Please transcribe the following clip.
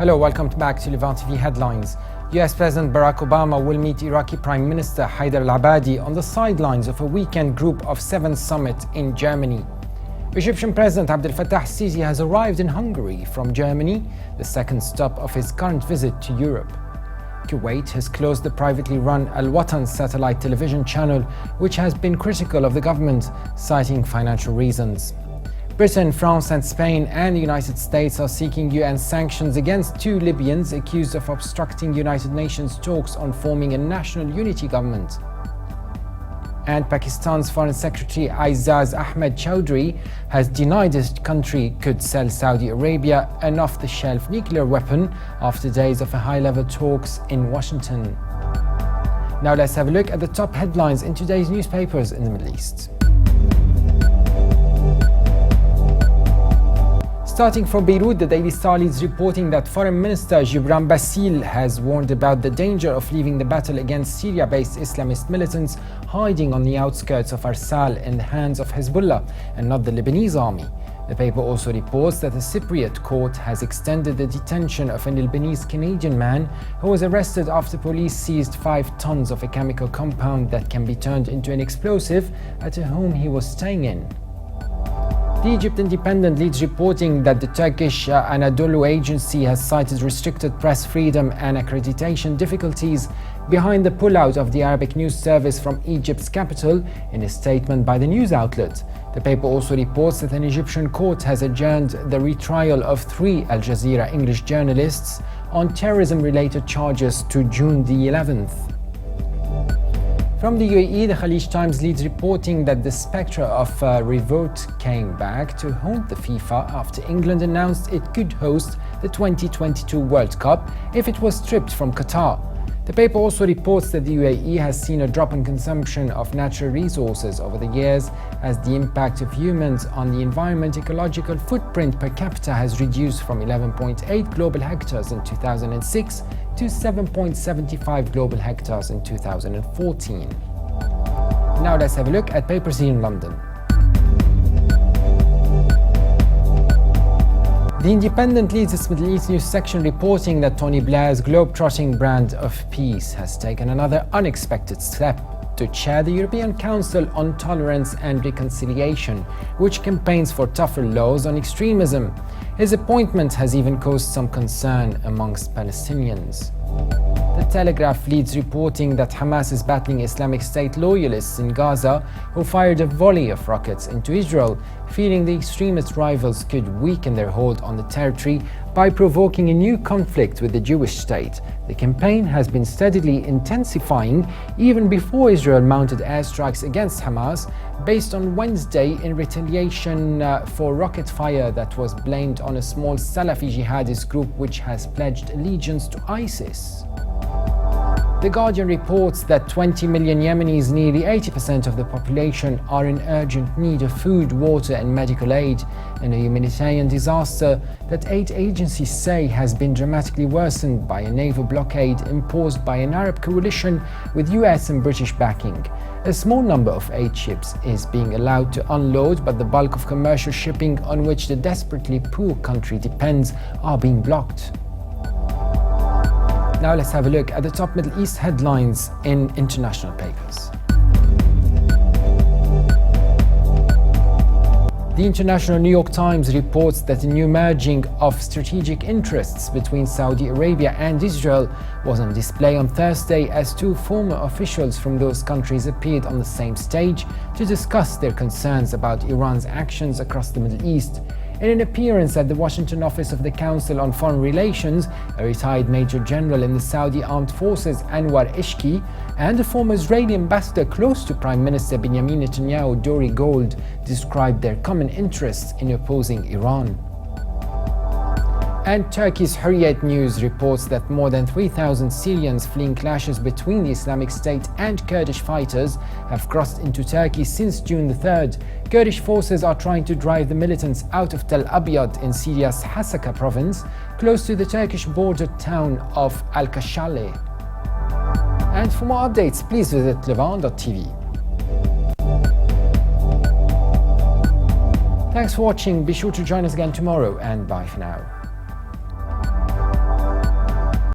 Hello, welcome back to Levant TV Headlines. US President Barack Obama will meet Iraqi Prime Minister Haider al-Abadi on the sidelines of a weekend Group of 7 summit in Germany. Egyptian President Abdel Fattah al-Sisi has arrived in Hungary from Germany, the second stop of his current visit to Europe. Kuwait has closed the privately run Al-Watan satellite television channel, which has been critical of the government, citing financial reasons. Britain, France and Spain and the United States are seeking UN sanctions against 2 Libyans accused of obstructing United Nations talks on forming a national unity government. And Pakistan's Foreign Secretary Aizaz Ahmed Chowdhury has denied his country could sell Saudi Arabia an off-the-shelf nuclear weapon after days of high-level talks in Washington. Now let's have a look at the top headlines in today's newspapers in the Middle East. Starting from Beirut, the Daily Star leads reporting that Foreign Minister Gibran Bassil has warned about the danger of leaving the battle against Syria-based Islamist militants hiding on the outskirts of Arsal in the hands of Hezbollah and not the Lebanese army. The paper also reports that a Cypriot court has extended the detention of an Lebanese-Canadian man who was arrested after police seized 5 tons of a chemical compound that can be turned into an explosive at a home he was staying in. The Egypt Independent leads reporting that the Turkish Anadolu agency has cited restricted press freedom and accreditation difficulties behind the pullout of the Arabic news service from Egypt's capital in a statement by the news outlet. The paper also reports that an Egyptian court has adjourned the retrial of 3 Al Jazeera English journalists on terrorism-related charges to June the 11th. From the UAE, the Khalij Times leads reporting that the spectre of revolt came back to haunt the FIFA after England announced it could host the 2022 World Cup if it was stripped from Qatar. The paper also reports that the UAE has seen a drop in consumption of natural resources over the years as the impact of humans on the environment ecological footprint per capita has reduced from 11.8 global hectares in 2006 to 7.75 global hectares in 2014. Now let's have a look at papers here in London. The Independent leads its Middle East news section reporting that Tony Blair's globe-trotting brand of peace has taken another unexpected step to chair the European Council on Tolerance and Reconciliation, which campaigns for tougher laws on extremism. His appointment has even caused some concern amongst Palestinians. The Telegraph leads reporting that Hamas is battling Islamic State loyalists in Gaza who fired a volley of rockets into Israel, fearing the extremist rivals could weaken their hold on the territory by provoking a new conflict with the Jewish state. The campaign has been steadily intensifying even before Israel mounted airstrikes against Hamas, based on Wednesday in retaliation for rocket fire that was blamed on a small Salafi jihadist group which has pledged allegiance to ISIS. The Guardian reports that 20 million Yemenis, nearly 80% of the population, are in urgent need of food, water and medical aid in a humanitarian disaster that 8 agencies say has been dramatically worsened by a naval blockade imposed by an Arab coalition with US and British backing. A small number of aid ships is being allowed to unload, but the bulk of commercial shipping on which the desperately poor country depends are being blocked. Now let's have a look at the top Middle East headlines in international papers. The International New York Times reports that a new merging of strategic interests between Saudi Arabia and Israel was on display on Thursday as 2 former officials from those countries appeared on the same stage to discuss their concerns about Iran's actions across the Middle East. In an appearance at the Washington office of the Council on Foreign Relations, a retired Major General in the Saudi Armed Forces, Anwar Ishki, and a former Israeli ambassador close to Prime Minister Benjamin Netanyahu, Dori Gold, described their common interests in opposing Iran. And Turkey's Hurriyet News reports that more than 3,000 Syrians fleeing clashes between the Islamic State and Kurdish fighters have crossed into Turkey since June the 3rd. Kurdish forces are trying to drive the militants out of al-Abadi in Syria's Hasaka province, close to the Turkish border town of al-Kashale. And for more updates, please visit levant.tv. Thanks for watching. Be sure to join us again tomorrow, and bye for now.